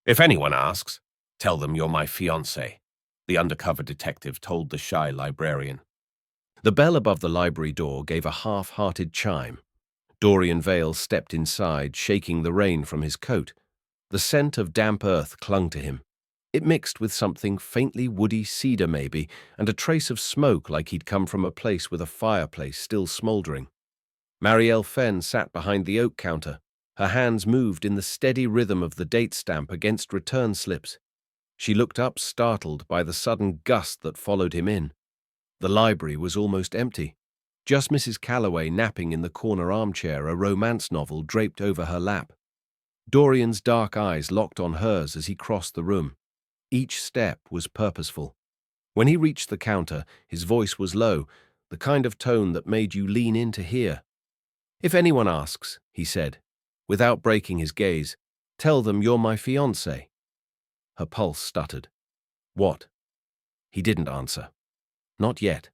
If anyone asks, tell them you're my fiancée, the undercover detective told the shy librarian. The bell above the library door gave a half-hearted chime. Dorian Vale stepped inside, shaking the rain from his coat. The scent of damp earth clung to him. It mixed with something faintly woody, cedar maybe, and a trace of smoke like he'd come from a place with a fireplace still smouldering. Marielle Fenn sat behind the oak counter. Her hands moved in the steady rhythm of the date stamp against return slips. She looked up, startled by the sudden gust that followed him in. The library was almost empty. Just Mrs. Calloway napping in the corner armchair, a romance novel draped over her lap. Dorian's dark eyes locked on hers as he crossed the room. Each step was purposeful. When he reached the counter, his voice was low, the kind of tone that made you lean in to hear. "If anyone asks," he said, without breaking his gaze, "tell them you're my fiancé." Her pulse stuttered. "What?" He didn't answer. Not yet.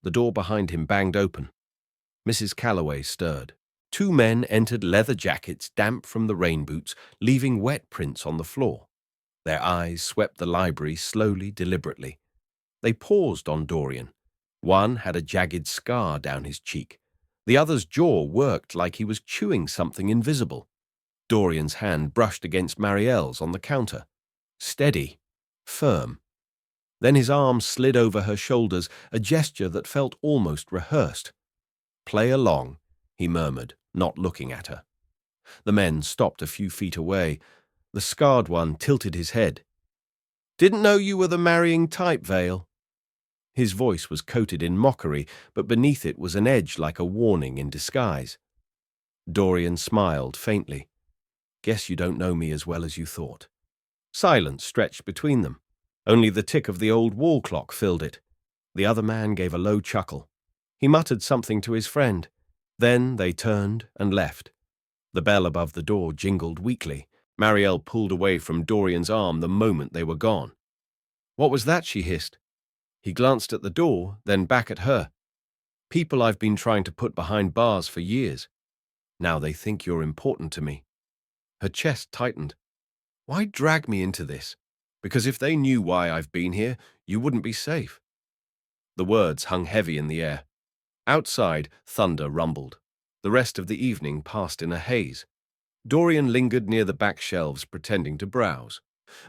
The door behind him banged open. Mrs. Calloway stirred. Two men entered, leather jackets damp from the rain boots, leaving wet prints on the floor. Their eyes swept the library slowly, deliberately. They paused on Dorian. One had a jagged scar down his cheek. The other's jaw worked like he was chewing something invisible. Dorian's hand brushed against Marielle's on the counter. Steady, firm. Then his arm slid over her shoulders, a gesture that felt almost rehearsed. "Play along," he murmured, not looking at her. The men stopped a few feet away. The scarred one tilted his head. "Didn't know you were the marrying type, Vale." His voice was coated in mockery, but beneath it was an edge like a warning in disguise. Dorian smiled faintly. "Guess you don't know me as well as you thought." Silence stretched between them. Only the tick of the old wall clock filled it. The other man gave a low chuckle. He muttered something to his friend. Then they turned and left. The bell above the door jingled weakly. Marielle pulled away from Dorian's arm the moment they were gone. "What was that?" she hissed. He glanced at the door, then back at her. "People I've been trying to put behind bars for years. Now they think you're important to me." Her chest tightened. "Why drag me into this? Because if they knew why I've been here, you wouldn't be safe." The words hung heavy in the air. Outside, thunder rumbled. The rest of the evening passed in a haze. Dorian lingered near the back shelves, pretending to browse.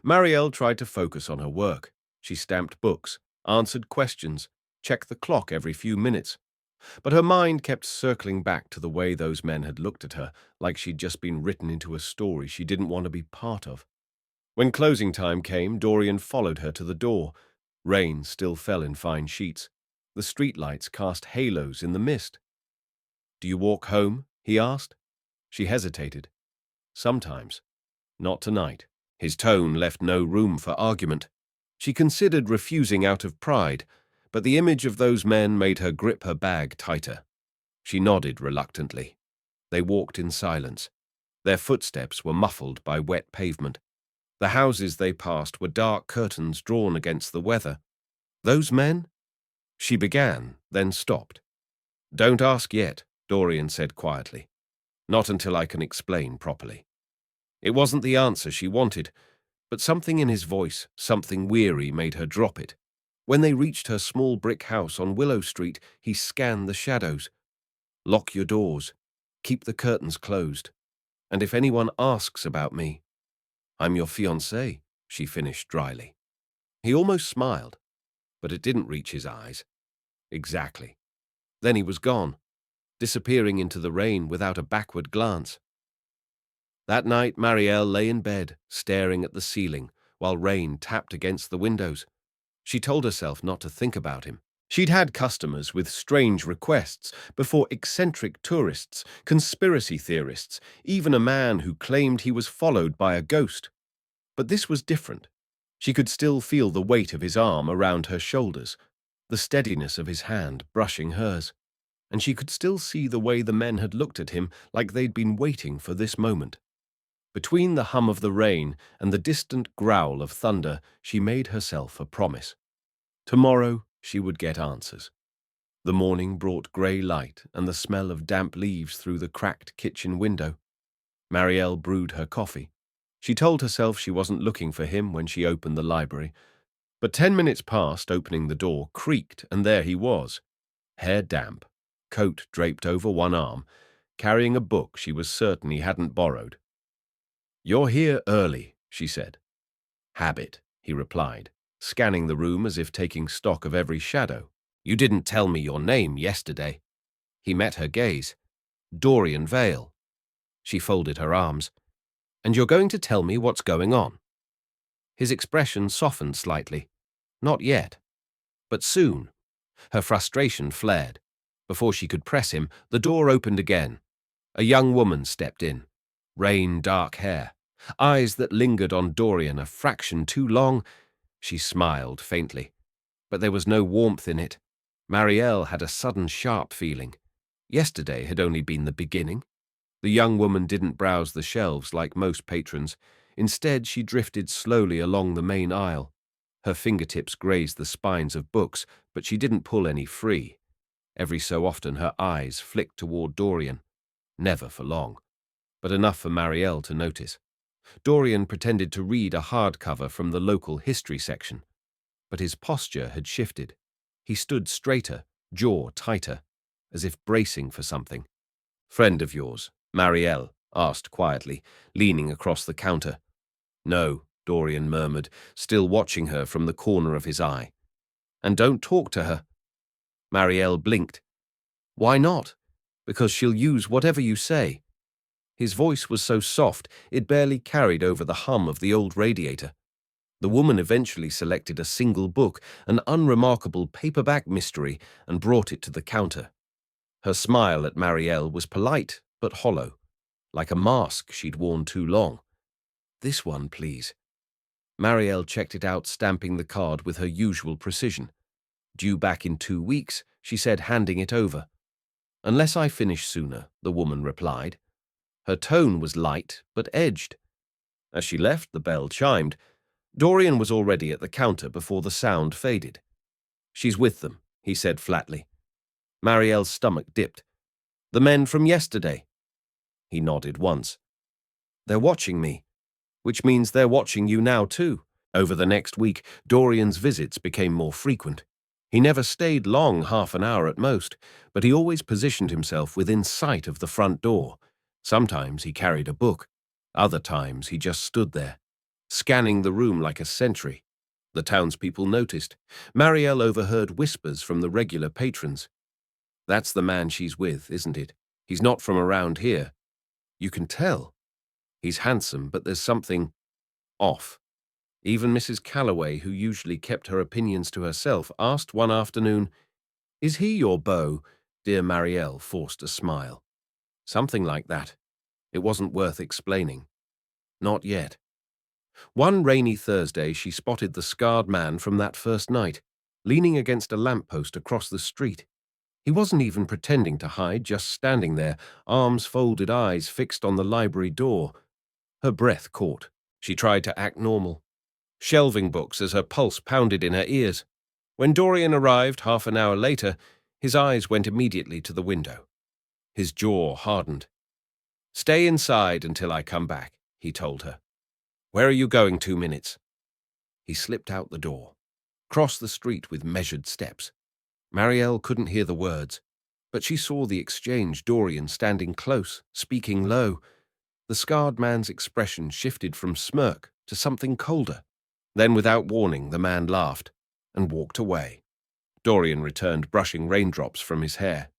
Marielle tried to focus on her work. She stamped books, answered questions, checked the clock every few minutes. But her mind kept circling back to the way those men had looked at her, like she'd just been written into a story she didn't want to be part of. When closing time came, Dorian followed her to the door. Rain still fell in fine sheets. The streetlights cast halos in the mist. "Do you walk home?" he asked. She hesitated. "Sometimes. Not tonight." His tone left no room for argument. She considered refusing out of pride, but the image of those men made her grip her bag tighter. She nodded reluctantly. They walked in silence. Their footsteps were muffled by wet pavement. The houses they passed were dark curtains drawn against the weather. "Those men?" She began, then stopped. "Don't ask yet," Dorian said quietly. "Not until I can explain properly." It wasn't the answer she wanted, but something in his voice, something weary, made her drop it. When they reached her small brick house on Willow Street, he scanned the shadows. "Lock your doors. Keep the curtains closed. And if anyone asks about me—" "I'm your fiancée," she finished dryly. He almost smiled, but it didn't reach his eyes. Exactly. Then he was gone, disappearing into the rain without a backward glance. That night, Marielle lay in bed, staring at the ceiling, while rain tapped against the windows. She told herself not to think about him. She'd had customers with strange requests before, eccentric tourists, conspiracy theorists, even a man who claimed he was followed by a ghost. But this was different. She could still feel the weight of his arm around her shoulders, the steadiness of his hand brushing hers, and she could still see the way the men had looked at him like they'd been waiting for this moment. Between the hum of the rain and the distant growl of thunder, she made herself a promise. Tomorrow she would get answers. The morning brought grey light and the smell of damp leaves through the cracked kitchen window. Marielle brewed her coffee. She told herself she wasn't looking for him when she opened the library, but 10 minutes past opening the door creaked, and there he was, hair damp, coat draped over one arm, carrying a book she was certain he hadn't borrowed. "You're here early," she said. "Habit," he replied, scanning the room as if taking stock of every shadow. "You didn't tell me your name yesterday." He met her gaze. "Dorian Vale." She folded her arms. "And you're going to tell me what's going on?" His expression softened slightly. Not yet. But soon. Her frustration flared. Before she could press him, the door opened again. A young woman stepped in. Rain-dark hair. Eyes that lingered on Dorian a fraction too long. She smiled faintly. But there was no warmth in it. Marielle had a sudden sharp feeling. Yesterday had only been the beginning. The young woman didn't browse the shelves like most patrons. Instead, she drifted slowly along the main aisle. Her fingertips grazed the spines of books, but she didn't pull any free. Every so often her eyes flicked toward Dorian. Never for long, but enough for Marielle to notice. Dorian pretended to read a hardcover from the local history section, but his posture had shifted. He stood straighter, jaw tighter, as if bracing for something. "Friend of yours?" Marielle asked quietly, leaning across the counter. "No," Dorian murmured, still watching her from the corner of his eye. "And don't talk to her." Marielle blinked. "Why not?" "Because she'll use whatever you say." His voice was so soft it barely carried over the hum of the old radiator. The woman eventually selected a single book, an unremarkable paperback mystery, and brought it to the counter. Her smile at Marielle was polite but hollow, like a mask she'd worn too long. "This one, please." Marielle checked it out, stamping the card with her usual precision. "Due back in 2 weeks," she said, handing it over. "Unless I finish sooner," the woman replied. Her tone was light but edged. As she left, the bell chimed. Dorian was already at the counter before the sound faded. "She's with them," he said flatly. Marielle's stomach dipped. "The men from yesterday?" He nodded once. "They're watching me, which means they're watching you now too." Over the next week, Dorian's visits became more frequent. He never stayed long, half an hour at most, but he always positioned himself within sight of the front door. Sometimes he carried a book. Other times he just stood there, scanning the room like a sentry. The townspeople noticed. Marielle overheard whispers from the regular patrons. "That's the man she's with, isn't it? He's not from around here. You can tell. He's handsome, but there's something off." Even Mrs. Calloway, who usually kept her opinions to herself, asked one afternoon, "Is he your beau?" Dear Marielle forced a smile. "Something like that. It wasn't worth explaining. Not yet." One rainy Thursday, she spotted the scarred man from that first night, leaning against a lamppost across the street. He wasn't even pretending to hide, just standing there, arms folded, eyes fixed on the library door. Her breath caught. She tried to act normal, shelving books as her pulse pounded in her ears. When Dorian arrived half an hour later, his eyes went immediately to the window. His jaw hardened. "Stay inside until I come back," he told her. "Where are you going 2 minutes?" He slipped out the door, crossed the street with measured steps. Marielle couldn't hear the words, but she saw the exchange, Dorian standing close, speaking low. The scarred man's expression shifted from smirk to something colder. Then, without warning, the man laughed and walked away. Dorian returned, brushing raindrops from his hair.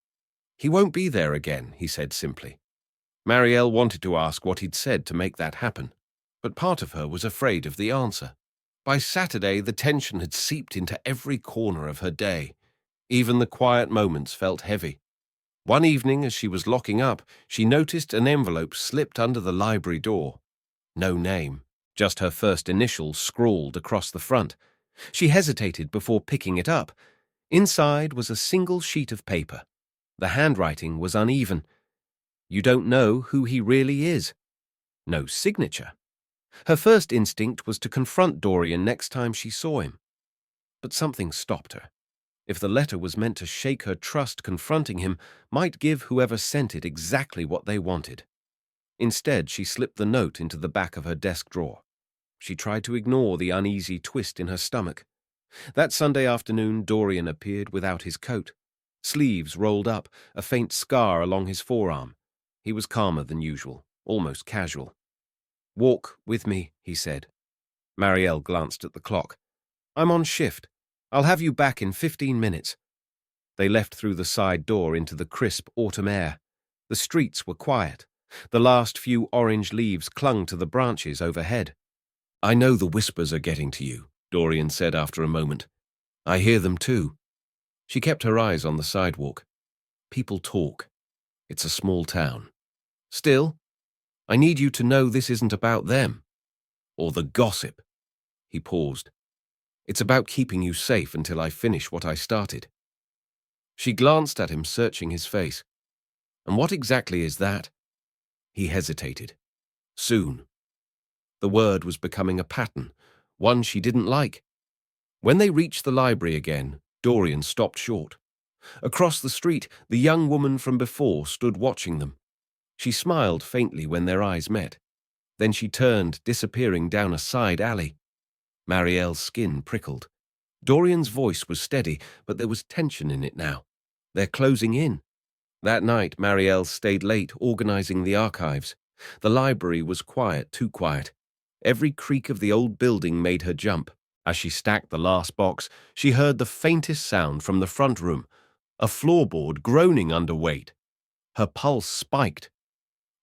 "He won't be there again," he said simply. Marielle wanted to ask what he'd said to make that happen, but part of her was afraid of the answer. By Saturday, the tension had seeped into every corner of her day. Even the quiet moments felt heavy. One evening, as she was locking up, she noticed an envelope slipped under the library door. No name, just her first initial scrawled across the front. She hesitated before picking it up. Inside was a single sheet of paper. The handwriting was uneven. "You don't know who he really is." No signature. Her first instinct was to confront Dorian next time she saw him. But something stopped her. If the letter was meant to shake her trust, confronting him might give whoever sent it exactly what they wanted. Instead, she slipped the note into the back of her desk drawer. She tried to ignore the uneasy twist in her stomach. That Sunday afternoon, Dorian appeared without his coat. Sleeves rolled up, a faint scar along his forearm. He was calmer than usual, almost casual. "Walk with me," he said. Marielle glanced at the clock. "I'm on shift. I'll have you back in 15 minutes. They left through the side door into the crisp autumn air. The streets were quiet. The last few orange leaves clung to the branches overhead. "I know the whispers are getting to you," Dorian said after a moment. "I hear them too." She kept her eyes on the sidewalk. "People talk. It's a small town. Still, I need you to know this isn't about them. Or the gossip." He paused. "It's about keeping you safe until I finish what I started." She glanced at him, searching his face. "And what exactly is that?" He hesitated. "Soon." The word was becoming a pattern, one she didn't like. When they reached the library again, Dorian stopped short. Across the street, the young woman from before stood watching them. She smiled faintly when their eyes met. Then she turned, disappearing down a side alley. Marielle's skin prickled. Dorian's voice was steady, but there was tension in it now. They're closing in. That night, Marielle stayed late, organizing the archives. The library was quiet, too quiet. Every creak of the old building made her jump. As she stacked the last box, she heard the faintest sound from the front room, a floorboard groaning under weight. Her pulse spiked.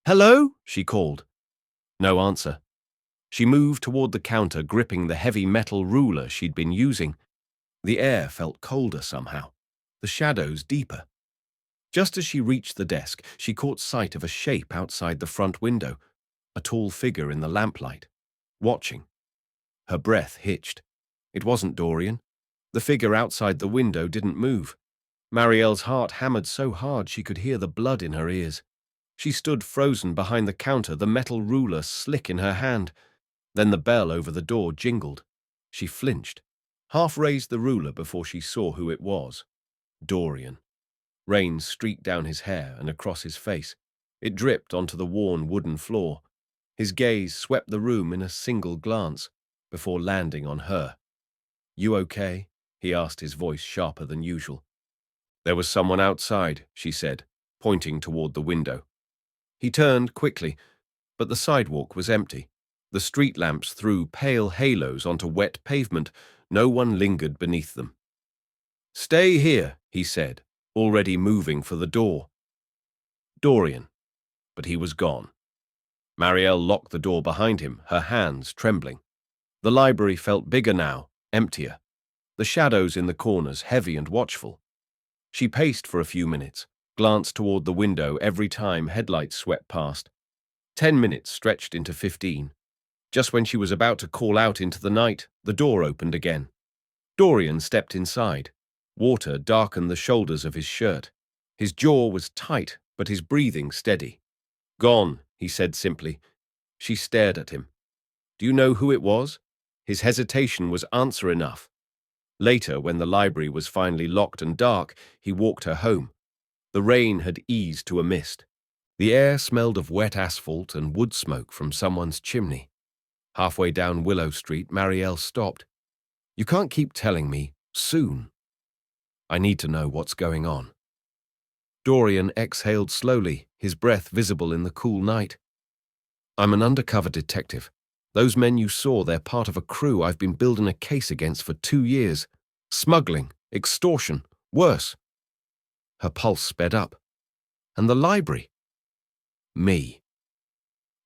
"Hello?" she called. No answer. She moved toward the counter, gripping the heavy metal ruler she'd been using. The air felt colder somehow, the shadows deeper. Just as she reached the desk, she caught sight of a shape outside the front window, a tall figure in the lamplight, watching. Her breath hitched. It wasn't Dorian. The figure outside the window didn't move. Marielle's heart hammered so hard she could hear the blood in her ears. She stood frozen behind the counter, the metal ruler slick in her hand. Then the bell over the door jingled. She flinched, half raised the ruler before she saw who it was. Dorian. Rain streaked down his hair and across his face. It dripped onto the worn wooden floor. His gaze swept the room in a single glance, before landing on her. "You okay?" he asked, his voice sharper than usual. "There was someone outside," she said, pointing toward the window. He turned quickly, but the sidewalk was empty. The street lamps threw pale halos onto wet pavement. No one lingered beneath them. "Stay here," he said, already moving for the door. Dorian. But he was gone. Marielle locked the door behind him, her hands trembling. The library felt bigger now, emptier. The shadows in the corners heavy and watchful. She paced for a few minutes, glanced toward the window every time headlights swept past. 10 minutes stretched into 15. Just when she was about to call out into the night, the door opened again. Dorian stepped inside. Water darkened the shoulders of his shirt. His jaw was tight, but his breathing steady. "Gone," he said simply. She stared at him. "Do you know who it was?" His hesitation was answer enough. Later, when the library was finally locked and dark, he walked her home. The rain had eased to a mist. The air smelled of wet asphalt and wood smoke from someone's chimney. Halfway down Willow Street, Marielle stopped. "You can't keep telling me, soon. I need to know what's going on." Dorian exhaled slowly, his breath visible in the cool night. "I'm an undercover detective. Those men you saw, they're part of a crew I've been building a case against for 2 years. Smuggling, extortion, worse." Her pulse sped up. "And the library?" "Me.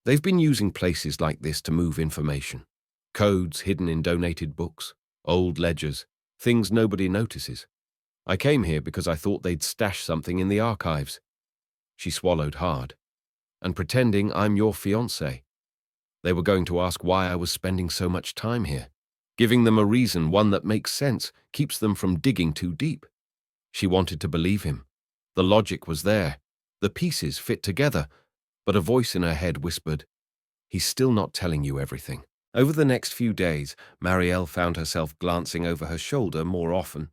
They've been using places like this to move information. Codes hidden in donated books, old ledgers, things nobody notices. I came here because I thought they'd stash something in the archives." She swallowed hard. "And pretending I'm your fiancée. They were going to ask why I was spending so much time here. Giving them a reason, one that makes sense, keeps them from digging too deep." She wanted to believe him. The logic was there. The pieces fit together. But a voice in her head whispered, "He's still not telling you everything." Over the next few days, Marielle found herself glancing over her shoulder more often.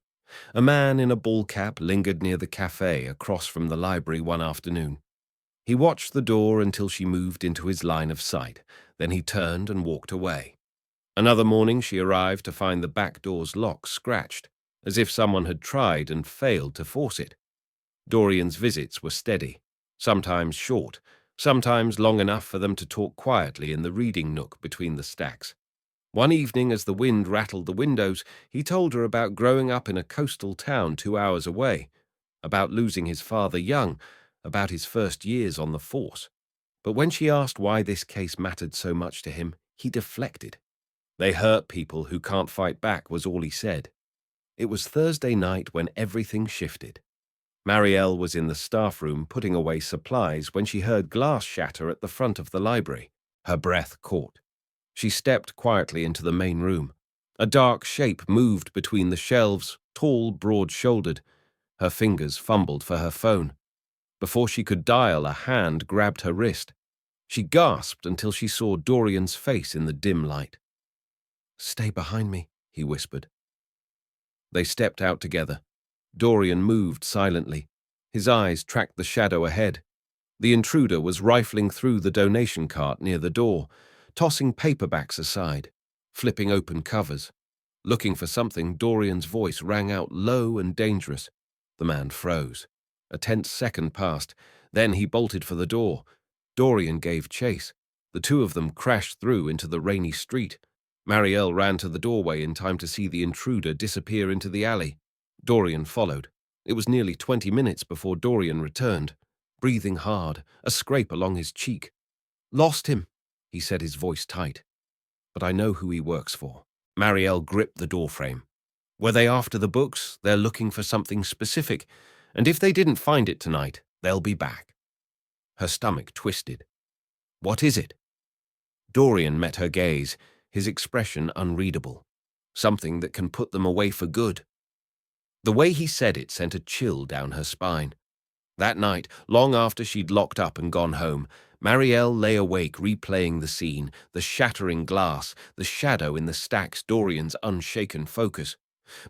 A man in a ball cap lingered near the cafe across from the library one afternoon. He watched the door until she moved into his line of sight. Then he turned and walked away. Another morning she arrived to find the back door's lock scratched, as if someone had tried and failed to force it. Dorian's visits were steady, sometimes short, sometimes long enough for them to talk quietly in the reading nook between the stacks. One evening, as the wind rattled the windows, he told her about growing up in a coastal town 2 hours away, about losing his father young, about his first years on the force. But when she asked why this case mattered so much to him, he deflected. "They hurt people who can't fight back," was all he said. It was Thursday night when everything shifted. Marielle was in the staff room putting away supplies when she heard glass shatter at the front of the library. Her breath caught. She stepped quietly into the main room. A dark shape moved between the shelves, tall, broad-shouldered. Her fingers fumbled for her phone. Before she could dial, a hand grabbed her wrist. She gasped until she saw Dorian's face in the dim light. "Stay behind me," he whispered. They stepped out together. Dorian moved silently. His eyes tracked the shadow ahead. The intruder was rifling through the donation cart near the door, tossing paperbacks aside, flipping open covers. Looking for something, Dorian's voice rang out low and dangerous. The man froze. A tense second passed. Then he bolted for the door. Dorian gave chase. The two of them crashed through into the rainy street. Marielle ran to the doorway in time to see the intruder disappear into the alley. Dorian followed. It was nearly 20 minutes before Dorian returned, breathing hard, a scrape along his cheek. "Lost him," he said, his voice tight. "But I know who he works for." Marielle gripped the doorframe. "Were they after the books? They're looking for something specific, and if they didn't find it tonight, they'll be back." Her stomach twisted. "What is it?" Dorian met her gaze, his expression unreadable. "Something that can put them away for good." The way he said it sent a chill down her spine. That night, long after she'd locked up and gone home, Marielle lay awake replaying the scene, the shattering glass, the shadow in the stacks, Dorian's unshaken focus.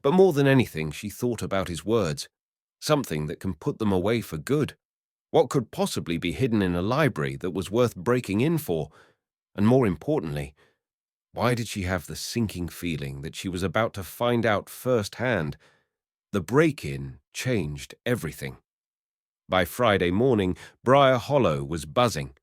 But more than anything, she thought about his words. Something that can put them away for good. What could possibly be hidden in a library that was worth breaking in for? And more importantly, why did she have the sinking feeling that she was about to find out firsthand? The break-in changed everything. By Friday morning, Briar Hollow was buzzing.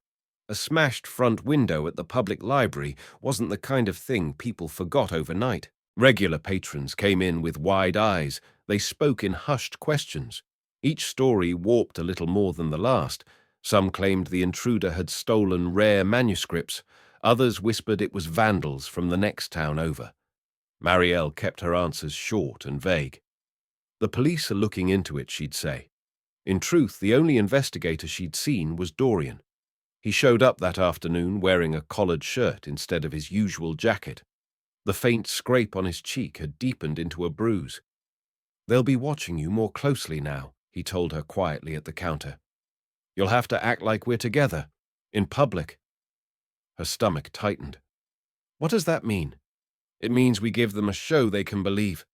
A smashed front window at the public library wasn't the kind of thing people forgot overnight. Regular patrons came in with wide eyes. They spoke in hushed questions. Each story warped a little more than the last. Some claimed the intruder had stolen rare manuscripts. Others whispered it was vandals from the next town over. Marielle kept her answers short and vague. "The police are looking into it," she'd say. In truth, the only investigator she'd seen was Dorian. He showed up that afternoon wearing a collared shirt instead of his usual jacket. The faint scrape on his cheek had deepened into a bruise. "They'll be watching you more closely now," he told her quietly at the counter. "You'll have to act like we're together, in public." Her stomach tightened. "What does that mean?" "It means we give them a show they can believe."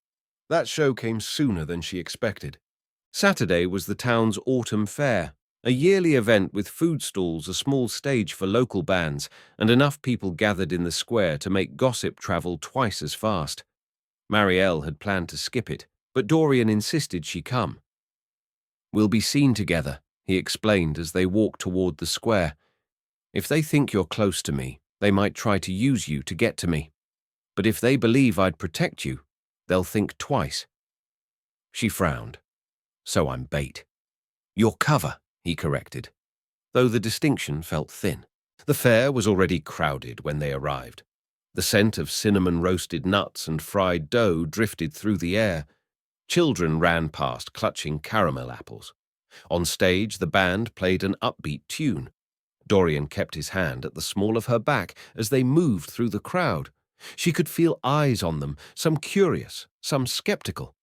That show came sooner than she expected. Saturday was the town's autumn fair, a yearly event with food stalls, a small stage for local bands, and enough people gathered in the square to make gossip travel twice as fast. Marielle had planned to skip it, but Dorian insisted she come. "We'll be seen together," he explained as they walked toward the square. "If they think you're close to me, they might try to use you to get to me. But if they believe I'd protect you, they'll think twice." She frowned. "So I'm bait." "Your cover," he corrected, though the distinction felt thin. The fair was already crowded when they arrived. The scent of cinnamon-roasted nuts and fried dough drifted through the air. Children ran past, clutching caramel apples. On stage, the band played an upbeat tune. Dorian kept his hand at the small of her back as they moved through the crowd. She could feel eyes on them, some curious, some skeptical.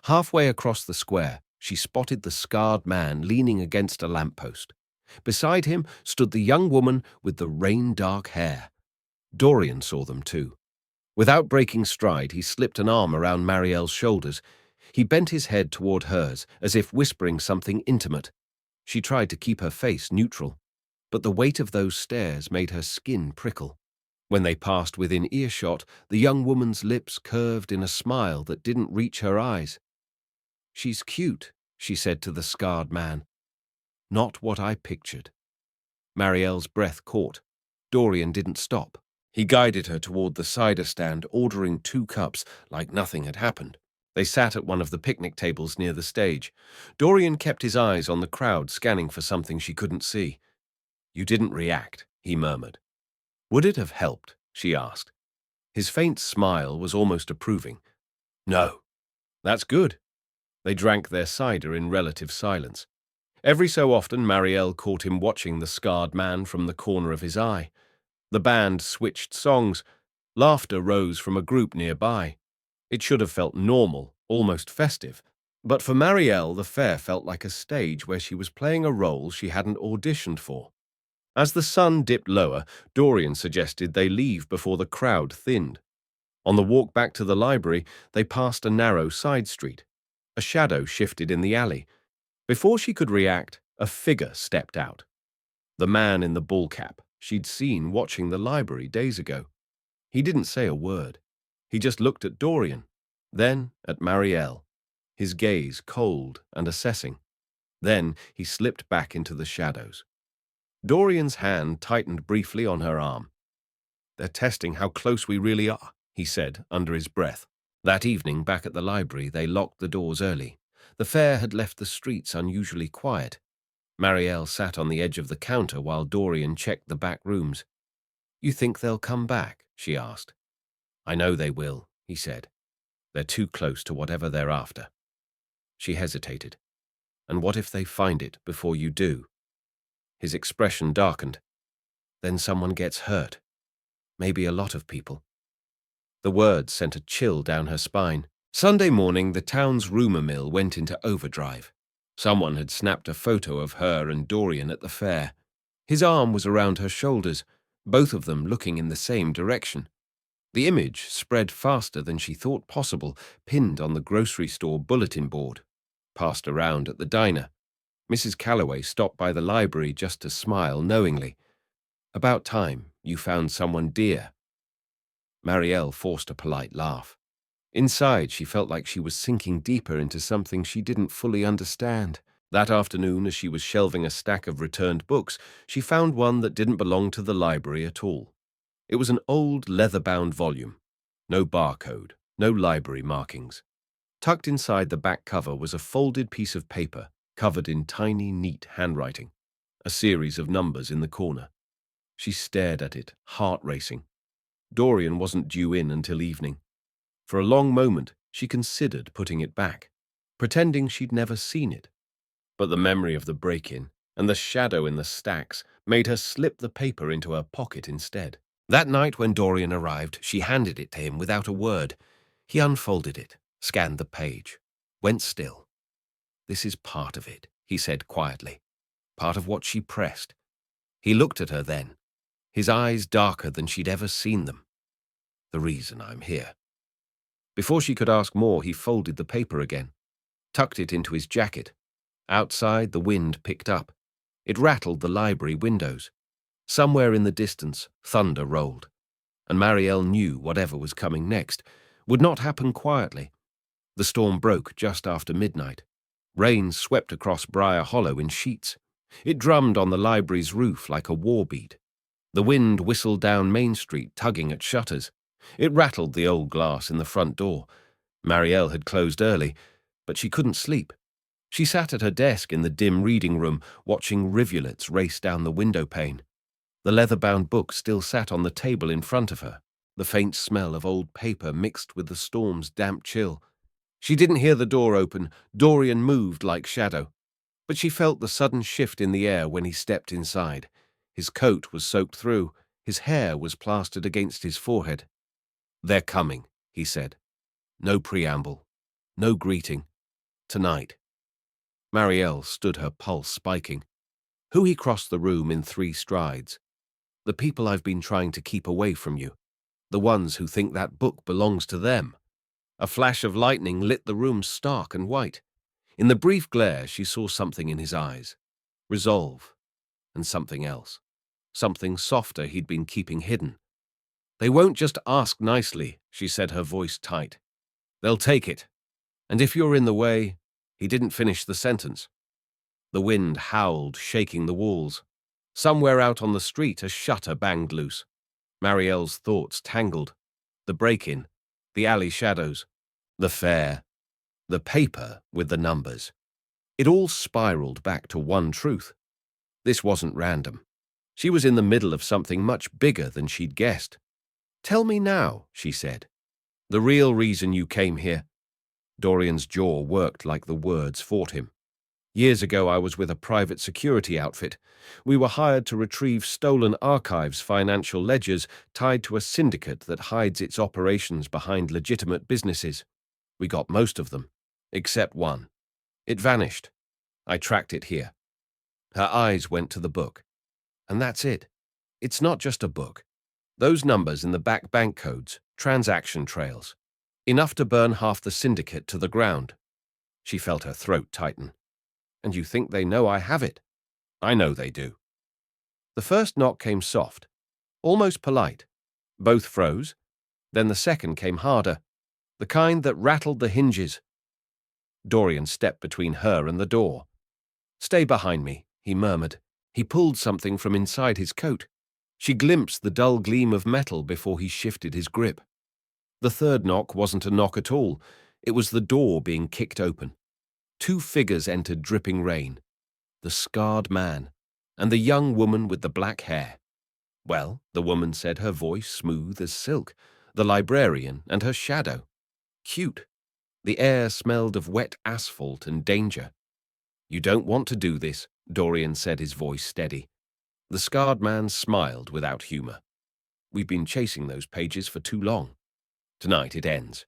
Halfway across the square, she spotted the scarred man leaning against a lamppost. Beside him stood the young woman with the rain-dark hair. Dorian saw them too. Without breaking stride, he slipped an arm around Marielle's shoulders. He bent his head toward hers, as if whispering something intimate. She tried to keep her face neutral. but the weight of those stares made her skin prickle. When they passed within earshot, the young woman's lips curved in a smile that didn't reach her eyes. "She's cute," she said to the scarred man. "Not what I pictured." Marielle's breath caught. Dorian didn't stop. He guided her toward the cider stand, ordering 2 cups like nothing had happened. They sat at one of the picnic tables near the stage. Dorian kept his eyes on the crowd, scanning for something she couldn't see. "You didn't react," he murmured. "Would it have helped?" she asked. His faint smile was almost approving. "No." "That's good." They drank their cider in relative silence. Every so often, Marielle caught him watching the scarred man from the corner of his eye. The band switched songs. Laughter rose from a group nearby. It should have felt normal, almost festive. But for Marielle, the fair felt like a stage where she was playing a role she hadn't auditioned for. As the sun dipped lower, Dorian suggested they leave before the crowd thinned. On the walk back to the library, they passed a narrow side street. A shadow shifted in the alley. Before she could react, a figure stepped out. The man in the ball cap she'd seen watching the library days ago. He didn't say a word. He just looked at Dorian, then at Marielle, his gaze cold and assessing. Then he slipped back into the shadows. Dorian's hand tightened briefly on her arm. "They're testing how close we really are," he said under his breath. That evening, back at the library, they locked the doors early. The fair had left the streets unusually quiet. Marielle sat on the edge of the counter while Dorian checked the back rooms. "You think they'll come back?" she asked. "I know they will," he said. "They're too close to whatever they're after." She hesitated. "And what if they find it before you do?" His expression darkened. "Then someone gets hurt. Maybe a lot of people." The words sent a chill down her spine. Sunday morning, the town's rumor mill went into overdrive. Someone had snapped a photo of her and Dorian at the fair. His arm was around her shoulders, both of them looking in the same direction. The image spread faster than she thought possible, pinned on the grocery store bulletin board. Passed around at the diner. Mrs. Calloway stopped by the library just to smile knowingly. "About time you found someone dear." Marielle forced a polite laugh. Inside, she felt like she was sinking deeper into something she didn't fully understand. That afternoon, as she was shelving a stack of returned books, she found one that didn't belong to the library at all. It was an old leather-bound volume. No barcode, no library markings. Tucked inside the back cover was a folded piece of paper, covered in tiny, neat handwriting. A series of numbers in the corner. She stared at it, heart racing. Dorian wasn't due in until evening. For a long moment, she considered putting it back, pretending she'd never seen it. But the memory of the break-in and the shadow in the stacks made her slip the paper into her pocket instead. That night when Dorian arrived, she handed it to him without a word. He unfolded it, scanned the page, went still. "This is part of it," he said quietly. Part of what she pressed. He looked at her then, his eyes darker than she'd ever seen them. "The reason I'm here." Before she could ask more, he folded the paper again, tucked it into his jacket. Outside, the wind picked up. It rattled the library windows. Somewhere in the distance, thunder rolled. And Marielle knew whatever was coming next would not happen quietly. The storm broke just after midnight. Rain swept across Briar Hollow in sheets. It drummed on the library's roof like a war beat. The wind whistled down Main Street, tugging at shutters. It rattled the old glass in the front door. Marielle had closed early, but she couldn't sleep. She sat at her desk in the dim reading room, watching rivulets race down the window pane. The leather-bound book still sat on the table in front of her, the faint smell of old paper mixed with the storm's damp chill. She didn't hear the door open. Dorian moved like shadow. But she felt the sudden shift in the air when he stepped inside. His coat was soaked through. His hair was plastered against his forehead. "They're coming," he said. No preamble. No greeting. Tonight. Marielle stood, her pulse spiking. Who? He crossed the room in 3 strides. "The people I've been trying to keep away from you. The ones who think that book belongs to them." A flash of lightning lit the room stark and white. In the brief glare, she saw something in his eyes. Resolve. and something else. Something softer he'd been keeping hidden. "They won't just ask nicely," she said, her voice tight. "They'll take it. And if you're in the way—" He didn't finish the sentence. The wind howled, shaking the walls. Somewhere out on the street, a shutter banged loose. Marielle's thoughts tangled. The break-in, the alley shadows, the fair, the paper with the numbers. It all spiraled back to one truth. This wasn't random. She was in the middle of something much bigger than she'd guessed. "Tell me now," she said. "The real reason you came here." Dorian's jaw worked like the words fought him. "Years ago, I was with a private security outfit. We were hired to retrieve stolen archives, financial ledgers tied to a syndicate that hides its operations behind legitimate businesses. We got most of them, except one. It vanished. I tracked it here." Her eyes went to the book. "And that's it. It's not just a book. Those numbers in the back bank codes, transaction trails. Enough to burn half the syndicate to the ground." She felt her throat tighten. "And you think they know I have it?" "I know they do." The first knock came soft, almost polite. Both froze. Then the second came harder, the kind that rattled the hinges. Dorian stepped between her and the door. "Stay behind me," he murmured. He pulled something from inside his coat. She glimpsed the dull gleam of metal before he shifted his grip. The third knock wasn't a knock at all. It was the door being kicked open. Two figures entered, dripping rain. The scarred man and the young woman with the black hair. "Well," the woman said, her voice smooth as silk. "The librarian and her shadow. Cute." The air smelled of wet asphalt and danger. "You don't want to do this," Dorian said, his voice steady. The scarred man smiled without humor. "We've been chasing those pages for too long. Tonight it ends."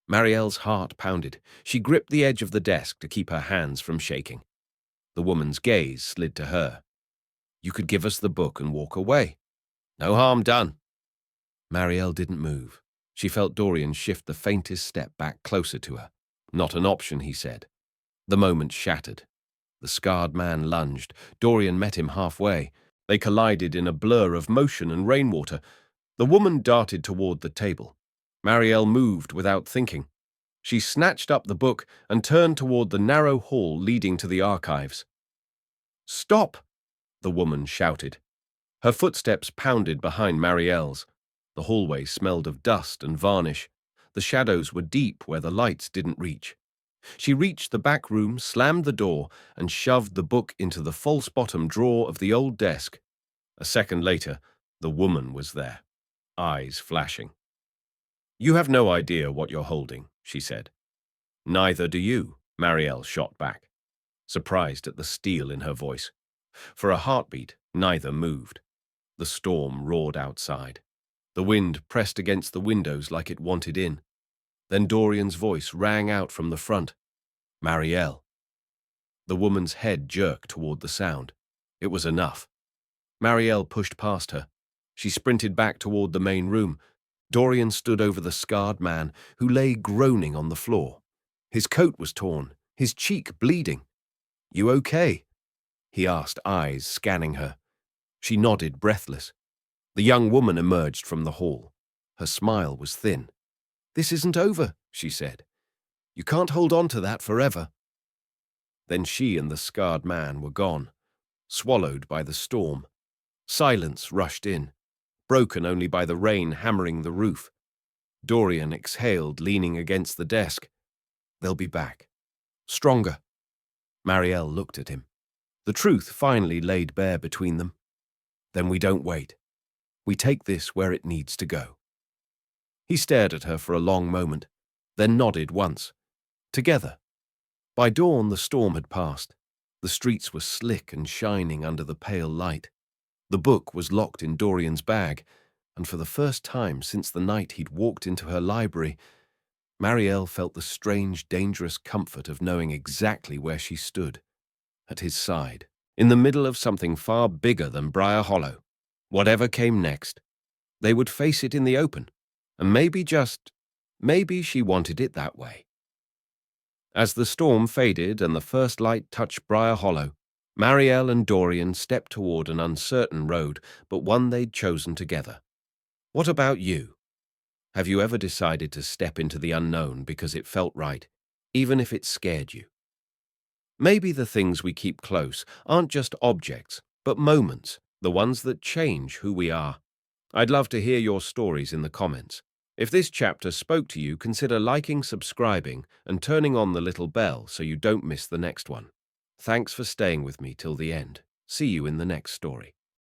Marielle's heart pounded. She gripped the edge of the desk to keep her hands from shaking. The woman's gaze slid to her. "You could give us the book and walk away. No harm done." Marielle didn't move. She felt Dorian shift the faintest step back closer to her. "Not an option," he said. The moment shattered. The scarred man lunged. Dorian met him halfway. They collided in a blur of motion and rainwater. The woman darted toward the table. Marielle moved without thinking. She snatched up the book and turned toward the narrow hall leading to the archives. "Stop!" the woman shouted. Her footsteps pounded behind Marielle's. The hallway smelled of dust and varnish. The shadows were deep where the lights didn't reach. She reached the back room, slammed the door, and shoved the book into the false-bottom drawer of the old desk. A second later, the woman was there, eyes flashing. "You have no idea what you're holding," she said. "Neither do you," Marielle shot back, surprised at the steel in her voice. For a heartbeat, neither moved. The storm roared outside. The wind pressed against the windows like it wanted in. Then Dorian's voice rang out from the front. "Marielle." The woman's head jerked toward the sound. It was enough. Marielle pushed past her. She sprinted back toward the main room. Dorian stood over the scarred man, who lay groaning on the floor. His coat was torn, his cheek bleeding. "You okay?" he asked, eyes scanning her. She nodded, breathless. The young woman emerged from the hall. Her smile was thin. "This isn't over," she said. "You can't hold on to that forever." Then she and the scarred man were gone, swallowed by the storm. Silence rushed in, broken only by the rain hammering the roof. Dorian exhaled, leaning against the desk. "They'll be back. Stronger." Marielle looked at him. The truth finally laid bare between them. "Then we don't wait. We take this where it needs to go." He stared at her for a long moment, then nodded once. Together. By dawn, the storm had passed. The streets were slick and shining under the pale light. The book was locked in Dorian's bag, and for the first time since the night he'd walked into her library, Marielle felt the strange, dangerous comfort of knowing exactly where she stood, at his side, in the middle of something far bigger than Briar Hollow. Whatever came next, they would face it in the open, and maybe she wanted it that way. As the storm faded and the first light touched Briar Hollow, Marielle and Dorian stepped toward an uncertain road, but one they'd chosen together. What about you? Have you ever decided to step into the unknown because it felt right, even if it scared you? Maybe the things we keep close aren't just objects, but moments, the ones that change who we are. I'd love to hear your stories in the comments. If this chapter spoke to you, consider liking, subscribing, and turning on the little bell so you don't miss the next one. Thanks for staying with me till the end. See you in the next story.